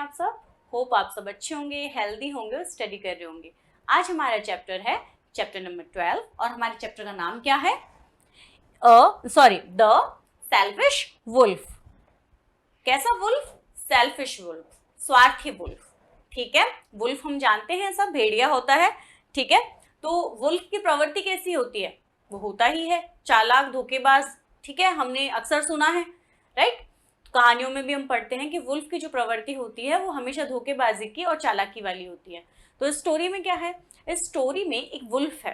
आप सब? होप आप सब अच्छे होंगे, हेल्दी होंगे और स्टडी कर रहे होंगे। आज हमारा चैप्टर है चैप्टर नंबर 12 और हमारे चैप्टर का नाम क्या है? The selfish wolf. कैसा वुल्फ? सेल्फिश वुल्फ, स्वार्थी वुल्फ। ठीक है, वुल्फ हम जानते हैं सब भेड़िया होता है। ठीक है, तो वुल्फ की प्रवृत्ति कैसी होती है? वो होता ही है चालाक, धोखेबाज। ठीक है, हमने अक्सर सुना है, राइट? कहानियों में भी हम पढ़ते हैं कि वुल्फ की जो प्रवृत्ति होती है वो हमेशा धोखेबाजी की और चालाकी वाली होती है। तो इस स्टोरी में क्या है? इस स्टोरी में एक वुल्फ है,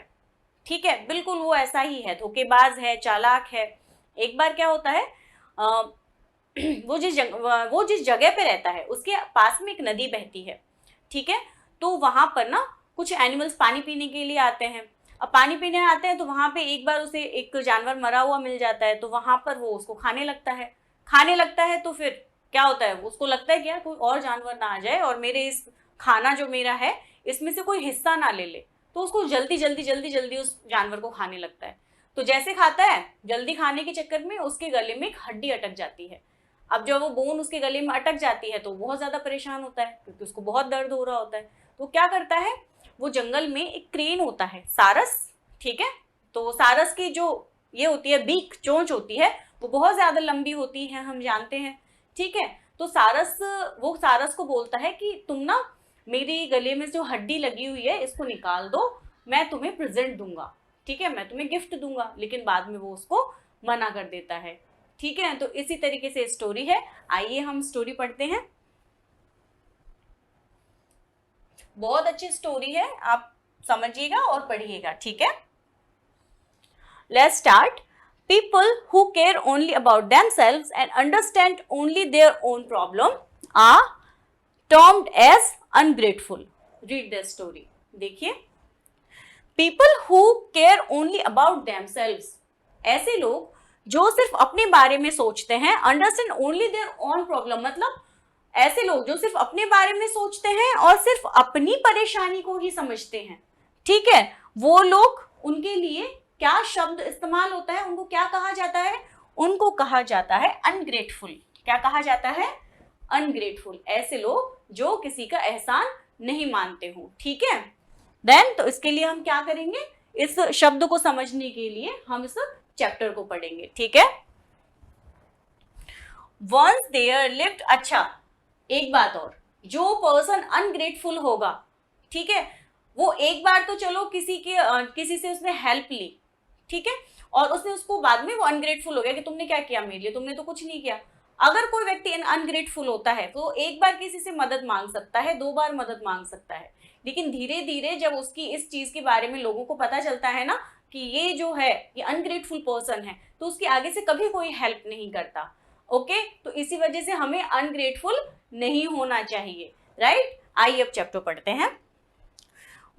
ठीक है, बिल्कुल वो ऐसा ही है, धोखेबाज है, चालाक है। एक बार क्या होता है, वो जिस जगह पे रहता है उसके पास में एक नदी बहती है। ठीक है, तो वहां पर ना कुछ एनिमल्स पानी पीने के लिए आते हैं। अब पानी पीने आते हैं तो वहां पे एक बार उसे एक जानवर मरा हुआ मिल जाता है, तो वहां पर वो उसको खाने लगता है। तो फिर क्या होता है, उसको लगता है कि यार कोई और जानवर ना आ जाए और मेरे इस खाना जो मेरा है इसमें से कोई हिस्सा ना ले ले, तो उसको जल्दी उस जानवर को खाने लगता है। तो जैसे खाता है, जल्दी खाने के चक्कर में उसके गले में एक हड्डी अटक जाती है। अब जब वो बोन उसके गले में अटक जाती है तो बहुत ज्यादा परेशान होता है क्योंकि उसको बहुत दर्द हो रहा होता है। तो क्या करता है, वो जंगल में एक क्रेन होता है, सारस। ठीक है, तो सारस की जो ये होती है बीक, चोंच होती है, वो बहुत ज्यादा लंबी होती है, हम जानते हैं। ठीक है, तो वो सारस को बोलता है कि तुम ना मेरे गले में जो हड्डी लगी हुई है इसको निकाल दो, मैं तुम्हें प्रेजेंट दूंगा। ठीक है, मैं तुम्हें गिफ्ट दूंगा। लेकिन बाद में वो उसको मना कर देता है। ठीक है, तो इसी तरीके से स्टोरी है। आइए हम स्टोरी पढ़ते हैं। बहुत अच्छी स्टोरी है, आप समझिएगा और पढ़िएगा। ठीक है, let's start. People who care only about themselves and understand only their own problem are termed as ungrateful. Read the story. देखिए, people who care only about themselves, ऐसे लोग जो सिर्फ अपने बारे में सोचते हैं, understand only their own problem, मतलब ऐसे लोग जो सिर्फ अपने बारे में सोचते हैं और सिर्फ अपनी परेशानी को ही समझते हैं। ठीक है, वो लोग, उनके लिए क्या शब्द इस्तेमाल होता है, उनको क्या कहा जाता है? उनको कहा जाता है अनग्रेटफुल। क्या कहा जाता है? अनग्रेटफुल। ऐसे लोग जो किसी का एहसान नहीं मानते हो। ठीक है, देन तो इसके लिए हम क्या करेंगे, इस शब्द को समझने के लिए हम इस चैप्टर को पढ़ेंगे। ठीक है, वंस देयर लिव्ड, अच्छा एक बात और, जो पर्सन अनग्रेटफुल होगा, ठीक है, वो एक बार तो चलो किसी से उसने हेल्प ली, ठीक है, और उसने उसको बाद में वो अनग्रेटफुल हो गया कि तुमने क्या किया मेरे लिए, तुमने तो कुछ नहीं किया। अगर कोई व्यक्ति अनग्रेटफुल होता है तो एक बार किसी से मदद मांग सकता है, 2 बार मदद मांग सकता है, लेकिन धीरे धीरे जब उसकी इस चीज के बारे में लोगों को पता चलता है ना कि ये जो है ये अनग्रेटफुल पर्सन है, तो उसकी आगे से कभी कोई हेल्प नहीं करता। ओके, तो इसी वजह से हमें अनग्रेटफुल नहीं होना चाहिए, राइट? आइए अब चैप्टर पढ़ते हैं।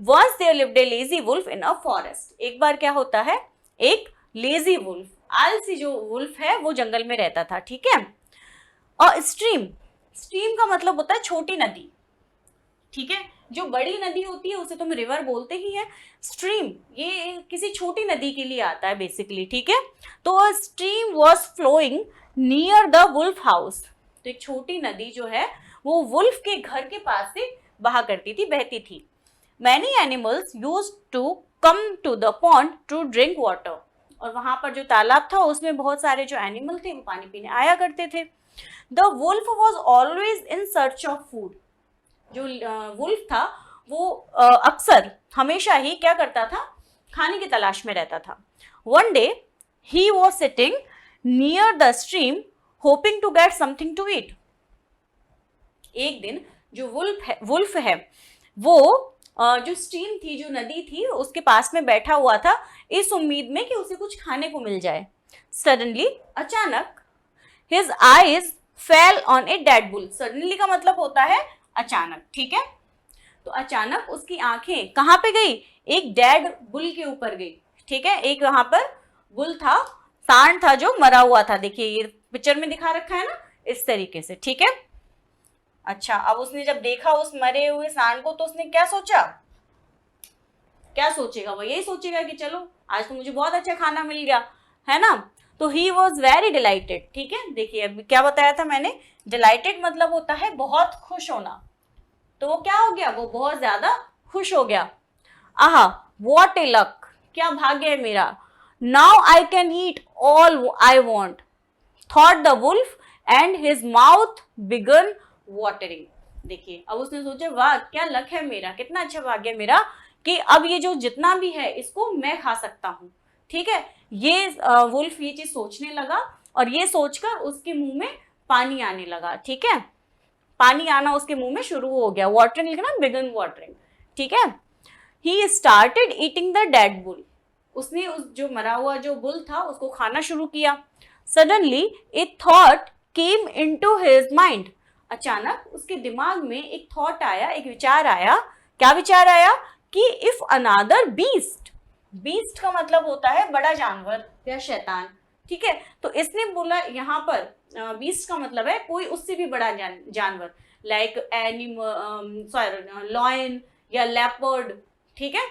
Once there lived a lazy wolf in a forest. एक बार क्या होता है, एक लेजी वुल्फ, आलसी जो वुल्फ है वो जंगल में रहता था। ठीक है, और स्ट्रीम का मतलब होता है छोटी नदी। ठीक है, जो बड़ी नदी होती है उसे तुम रिवर बोलते ही है, स्ट्रीम ये किसी छोटी नदी के लिए आता है बेसिकली। ठीक है, तो stream was flowing near the wolf house. तो एक छोटी नदी जो है वो वुल्फ के घर के पास से बहा करती थी, बहती थी। Many animals used to come to the pond to drink water. और वहां पर जो तालाब था उसमें बहुत सारे जो एनिमल थे वो पानी पीने आया करते थे। The wolf was always in search of food. जो वुल्फ था वो अक्सर हमेशा ही क्या करता था, खाने की तलाश में रहता था। One day he was sitting near the stream hoping to get something to eat. एक दिन जो वुल्फ है वो जो स्ट्रीम थी, जो नदी थी, उसके पास में बैठा हुआ था इस उम्मीद में कि उसे कुछ खाने को मिल जाए। सडनली, अचानक, his eyes fell on a dead bull. Suddenly का मतलब होता है अचानक। ठीक है, तो अचानक उसकी आंखें कहाँ पे गई? एक डेड बुल के ऊपर गई। ठीक है, एक वहां पर बुल था, सांड था जो मरा हुआ था। देखिए ये पिक्चर में दिखा रखा है ना, इस तरीके से। ठीक है, अच्छा, अब उसने जब देखा उस मरे हुए सांड को तो उसने क्या सोचा? क्या सोचेगा वो? यही सोचेगा कि चलो आज तो मुझे बहुत अच्छा खाना मिल गया, है ना? तो ही वॉज वेरी डिलाइटेड, ठीक है। देखिए अभी क्या बताया था मैंने, डिलाइटेड मतलब होता है बहुत खुश होना, तो वो क्या हो गया, वो बहुत ज्यादा खुश हो गया। आहा, व्हाट ए लक, क्या भाग्य है मेरा। Now I can eat all I want, thought the wolf and his mouth began watering. देखिए अब उसने सोचा वाह क्या लक है मेरा, कितना अच्छा भाग्य मेरा कि अब ये जो जितना भी है इसको मैं खा सकता हूँ, ठीक है। ये वुल्फ ये चीज सोचने लगा और ये सोचकर उसके मुंह में पानी आने लगा, ठीक है। पानी आना उसके मुंह में शुरू हो गया, वाटरिंग लिखना, बिगन वाटरिंग, ठीक है। He started eating the dead bull, उसने उस जो मरा हुआ जो बुल था उसको खाना शुरू किया। सडनली ए thought came into his mind, अचानक उसके दिमाग में एक थॉट आया, एक विचार आया। क्या विचार आया कि इफ अनादर बीस्ट, बीस्ट का मतलब होता है बड़ा जानवर या शैतान, ठीक है। तो इसने बोला यहाँ पर बीस्ट का मतलब है कोई उससे भी बड़ा जानवर, लाइक एनिमल, सॉरी लॉयन या लेपर्ड, ठीक है।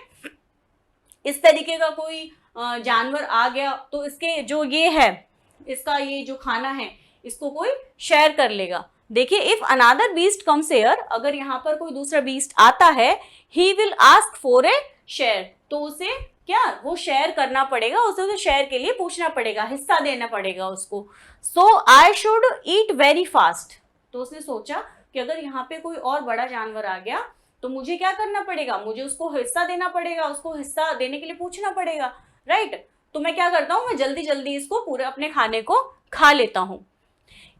इस तरीके का कोई जानवर आ गया तो इसके जो ये है, इसका ये जो खाना है इसको कोई शेयर कर लेगा। देखिए if another beast comes here, अगर यहाँ पर कोई दूसरा बीस्ट आता है, he will ask for a share, तो उसे क्या वो शेयर करना पड़ेगा, उसे शेयर के लिए पूछना पड़ेगा, हिस्सा देना पड़ेगा उसको। So I should eat very fast, तो उसने सोचा कि अगर यहाँ पे कोई और बड़ा जानवर आ गया तो मुझे क्या करना पड़ेगा, मुझे उसको हिस्सा देना पड़ेगा, उसको हिस्सा देने के लिए पूछना पड़ेगा, राइट। तो मैं क्या करता हूँ, मैं जल्दी जल्दी इसको पूरे अपने खाने को खा लेता हूँ।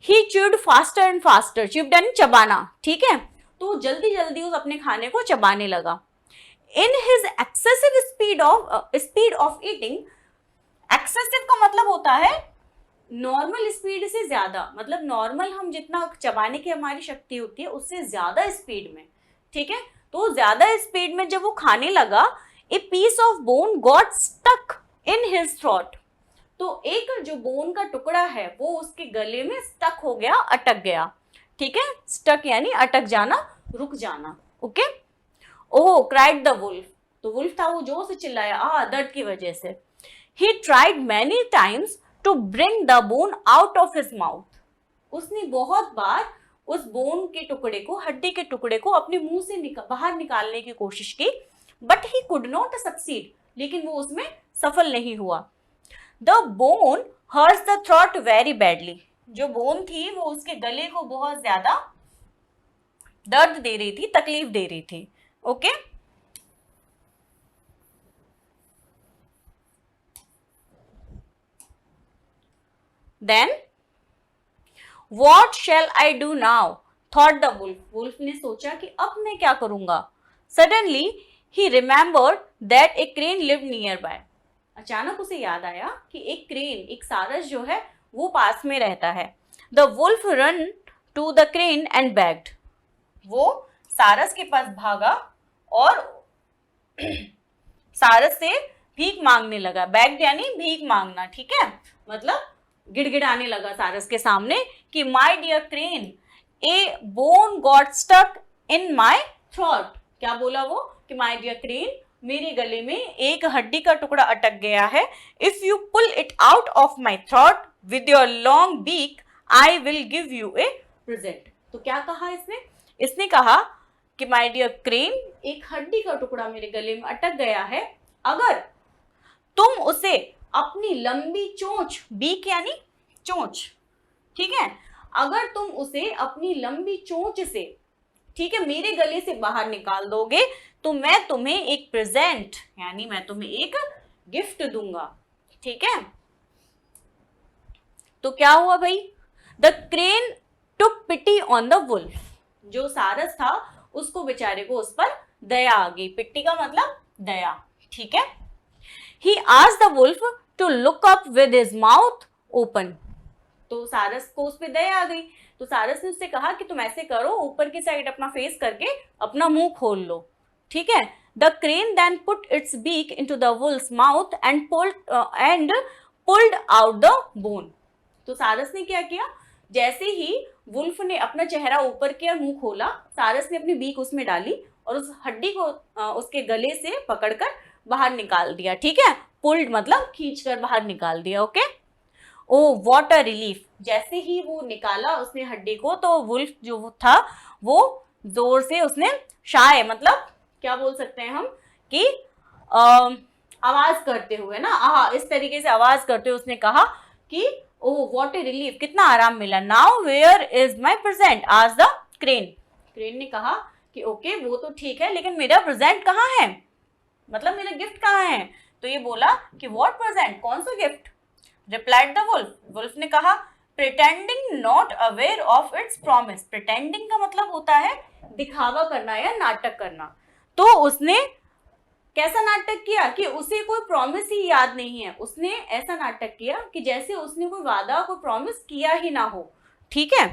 He chewed faster and faster, chewed यानी चबाना, ठीक है। तो जल्दी जल्दी उस अपने खाने को चबाने लगा। In his excessive speed of eating, excessive का मतलब होता है नॉर्मल स्पीड से ज्यादा, मतलब नॉर्मल हम जितना चबाने की हमारी शक्ति होती है उससे ज्यादा स्पीड में, ठीक है। तो ज्यादा स्पीड में जब वो खाने लगा, a piece of bone got stuck in his throat, तो एक जो बोन का टुकड़ा है वो उसके गले में स्टक हो गया, अटक गया, ठीक है। स्टक यानी अटक जाना, रुक जाना, okay. Oh cried the wolf, तो वुल्फ था वो जोर से चिल्लाया दर्द की वजह से। He tried many times to bring the bone out of his mouth, उसने बहुत बार उस बोन के टुकड़े को, हड्डी के टुकड़े को अपने मुंह से बाहर निकालने की कोशिश की, but he could not succeed, लेकिन वो उसमें सफल नहीं हुआ। The bone hertz the throat very badly, जो बोन थी वो उसके गले को बहुत ज्यादा दर्द दे रही थी, तकलीफ दे रही थी, okay. Then What shall I do now? Thought the wolf. Wolf ने सोचा कि अब मैं क्या करूंगा। Suddenly he remembered that a crane lived nearby. अचानक उसे याद आया कि एक क्रेन, एक सारस जो है वो पास में रहता है। The wolf ran to the crane and begged. वो सारस के पास भागा और सारस से भीख मांगने लगा। begged यानी भीख मांगना, ठीक है, मतलब गिड़गिड़ाने लगा सारस के सामने कि my dear crane, a bone got stuck in my throat. क्या बोला वो कि माय डियर क्रेन, मेरे गले में एक हड्डी का टुकड़ा अटक गया है। If you pull it out of my throat with your long beak I will give you a present. तो क्या कहा इसने कहा कि माय डियर क्रेन, एक हड्डी का टुकड़ा मेरे गले में अटक गया है, अगर तुम उसे अपनी लंबी चोंच, बीक यानी चोंच, ठीक है, अगर तुम उसे अपनी लंबी चोंच से, ठीक है, मेरे गले से बाहर निकाल दोगे तो मैं तुम्हें एक प्रेजेंट यानी मैं तुम्हें एक गिफ्ट दूंगा, ठीक है। तो क्या हुआ भाई, the crane took pity on the wolf, जो सारस था उसको बेचारे को उस पर दया आ गई। पिट्टी का मतलब दया, ठीक है। He asked the wolf to look up with his mouth open. तो सारस को उस पर दया आ गई, तो सारस ने उससे कहा कि तुम ऐसे करो, ऊपर की साइड अपना फेस करके अपना मुंह खोल लो, ठीक है। The crane then put its beak into the wolf's mouth and pulled out the bone. तो सारस ने क्या किया, जैसे ही वुल्फ ने अपना चेहरा ऊपर किया, मुंह खोला, सारस ने अपनी बीक उसमें डाली और उस हड्डी को उसके गले से पकड़कर बाहर निकाल दिया, ठीक है। पुल्ड मतलब खींचकर बाहर निकाल दिया, okay. Oh what a relief. जैसे ही वो निकाला उसने हड्डी को तो वुल्फ जो था वो जोर से उसने शाय मतलब क्या बोल सकते हैं हम कि आवाज करते हुए ना इस तरीके से आवाज करते हुए उसने कहा कि ओह व्हाट ए रिलीफ, कितना आराम मिला। Now where is my present आज द क्रेन। क्रेन ने कहा कि ओके वो तो ठीक है लेकिन मेरा प्रेजेंट कहाँ है, मतलब मेरा गिफ्ट कहाँ है। तो ये बोला कि व्हाट प्रेजेंट, कौन सा gift. Replied the wolf, wolf ने कहा pretending not aware of its promise. Pretending का मतलब होता है दिखावा करना या नाटक करना। तो उसने कैसा नाटक किया कि उसे कोई प्रॉमिस ही याद नहीं है। उसने ऐसा नाटक किया कि जैसे उसने कोई वादा कोई प्रॉमिस किया ही ना हो। ठीक है,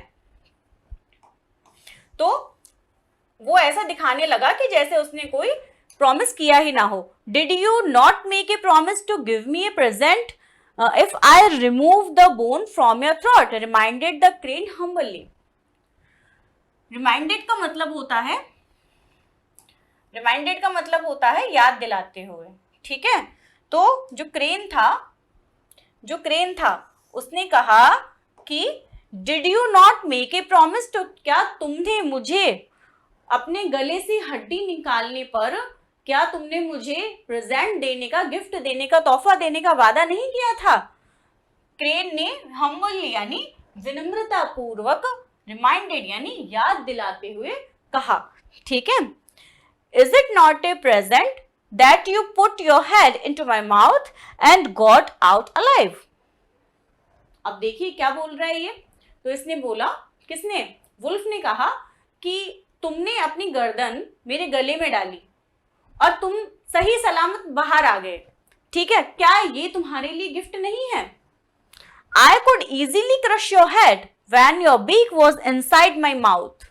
तो वो ऐसा दिखाने लगा कि जैसे उसने कोई प्रॉमिस किया ही ना हो। Did you not make a promise to give me a present if I remove the bone from your throat, reminded the crane humbly. Reminded का मतलब होता है, रिमाइंडेड का मतलब होता है याद दिलाते हुए। ठीक है, तो जो क्रेन था उसने कहा कि did you not make a promise to, क्या तुमने मुझे अपने गले से हड्डी निकालने पर क्या तुमने मुझे प्रेजेंट देने का, गिफ्ट देने का, तोहफा देने का वादा नहीं किया था। क्रेन ने हम्बली यानी विनम्रता पूर्वक, रिमाइंडेड यानी याद दिलाते हुए कहा। ठीक है, Is it not a present that you put your head into my mouth and got out alive? अब देखिए क्या बोल रहा है ये। तो इसने बोला, किसने, वुल्फ ने कहा कि तुमने अपनी गर्दन मेरे गले में डाली और तुम सही सलामत बाहर आ गए। ठीक है, क्या ये तुम्हारे लिए गिफ्ट नहीं है। I could easily crush your head when your beak was inside my mouth.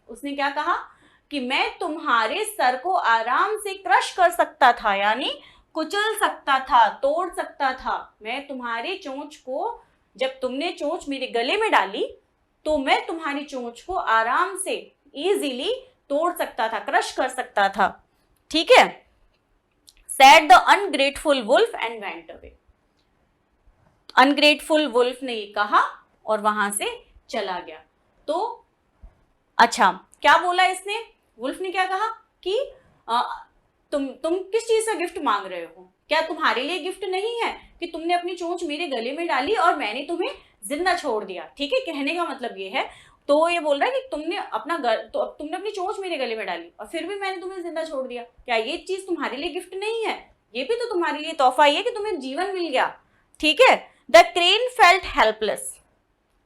उसने क्या कहा कि मैं तुम्हारे सर को आराम से क्रश कर सकता था, यानी कुचल सकता था, तोड़ सकता था। मैं तुम्हारी चोंच को, जब तुमने चोंच मेरे गले में डाली तो मैं तुम्हारी चोंच को आराम से इजीली तोड़ सकता था, क्रश कर सकता था। ठीक है, said the ungrateful wolf and went away. Ungrateful wolf ने ये कहा और वहां से चला गया। तो अच्छा क्या बोला इसने, वुल्फ ने क्या कहा कि तुम किस चीज का गिफ्ट मांग रहे हो, क्या तुम्हारे लिए गिफ्ट नहीं है कि तुमने अपनी चोंच मेरे गले में डाली और मैंने तुम्हें जिंदा छोड़ दिया। ठीक है, कहने का मतलब ये है। तो ये बोल रहा है कि तुमने अपनी चोंच मेरे गले में डाली और फिर भी मैंने तुम्हें जिंदा छोड़ दिया, क्या ये चीज तुम्हारे लिए गिफ्ट नहीं है, ये भी तो तुम्हारे लिए तोहफा ही है कि तुम्हें जीवन मिल गया। ठीक है, द क्रेन फेल्ट हेल्पलेस।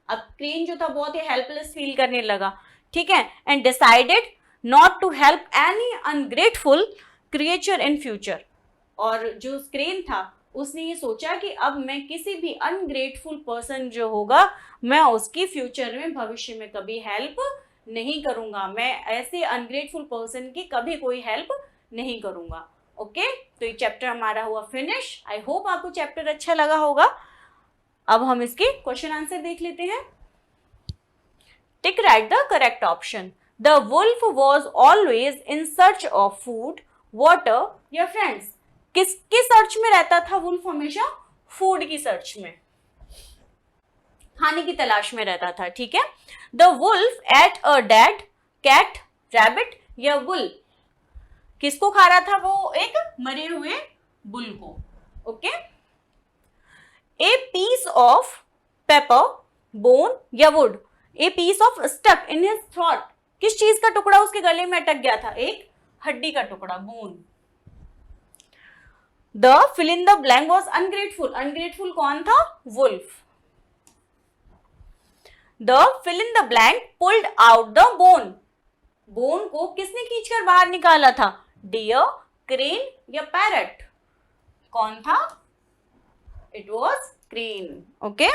अब क्रेन जो था बहुत ही हेल्पलेस फील करने लगा। ठीक है, and decided not to help any ungrateful creature in future. और जो क्रेन था उसने ये सोचा कि अब मैं किसी भी अनग्रेटफुल पर्सन जो होगा मैं उसकी फ्यूचर में, भविष्य में कभी हेल्प नहीं करूंगा, मैं ऐसे अनग्रेटफुल पर्सन की कभी कोई हेल्प नहीं करूंगा। ओके, तो ये चैप्टर हमारा हुआ फिनिश। आई होप आपको चैप्टर अच्छा लगा होगा। अब हम इसके क्वेश्चन आंसर देख लेते हैं। Tick right the correct option. The wolf was always in search of food, water या फ्रेंड्स। किसके सर्च में रहता था वुल्फ हमेशा, फूड की सर्च में, खाने की तलाश में रहता था। ठीक है, the wolf ate a dead cat, rabbit या बुल। किसको खा रहा था वो, एक मरे हुए बुल को। Okay, a piece of paper, bone या wood. A piece of stuck in his throat. किस चीज का टुकड़ा उसके गले में अटक गया था, एक हड्डी का टुकड़ा, bone. The fill in the blank was ungrateful. Ungrateful कौन था, wolf. The fill in the blank pulled out the bone. Bone को किसने खींचकर बाहर निकाला था, डियर, क्रेन या पैरट। कौन था, इट वॉज क्रेन। ओके,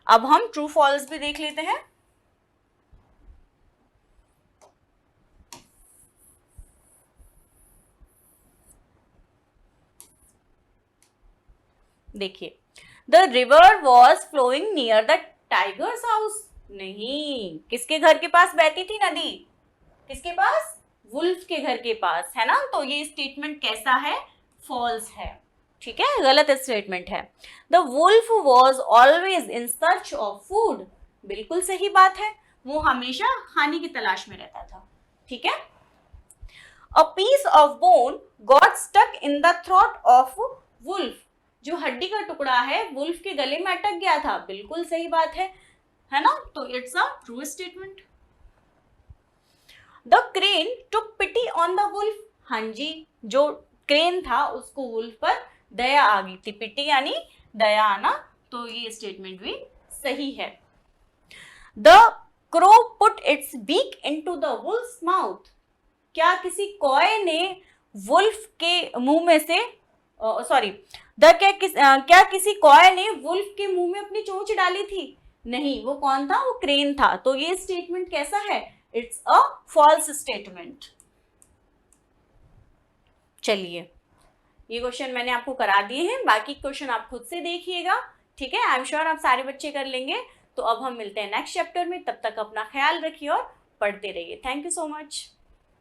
अब हम ट्रू फॉल्स भी देख लेते हैं। देखिए, the river was flowing near the tiger's house. नहीं, किसके घर के पास बहती थी नदी, किसके पास, वुल्फ के घर के पास, है ना। तो ये स्टेटमेंट कैसा है, फॉल्स है। ठीक है, गलत स्टेटमेंट है। The wolf was always in search of food, बिल्कुल सही बात है, वो हमेशा खाने की तलाश में रहता था। ठीक है। A piece of bone got stuck in the throat of wolf, जो हड्डी का टुकड़ा है वुल्फ के गले में अटक गया था, बिल्कुल सही बात है ना, तो it's a true statement. The crane took pity on the wolf, हाँ जी, जो क्रेन था उसको वुल्फ पर दया आ गई थी, पिटी यानी दया आना, तो ये स्टेटमेंट भी सही है। The crow put its beak into the wolf's mouth, क्या किसी कॉय ने वुल्फ के मुंह में से क्या किसी कॉय ने वुल्फ के मुंह में अपनी चोंच डाली थी? नहीं, वो कौन था? वो क्रेन था। तो ये स्टेटमेंट कैसा है? It's a false statement. चलिए, ये क्वेश्चन मैंने आपको करा दिए हैं, बाकी क्वेश्चन आप खुद से देखिएगा। ठीक है, आई एम श्योर आप सारे बच्चे कर लेंगे। तो अब हम मिलते हैं नेक्स्ट चैप्टर में, तब तक अपना ख्याल रखिए और पढ़ते रहिए। Thank you so much.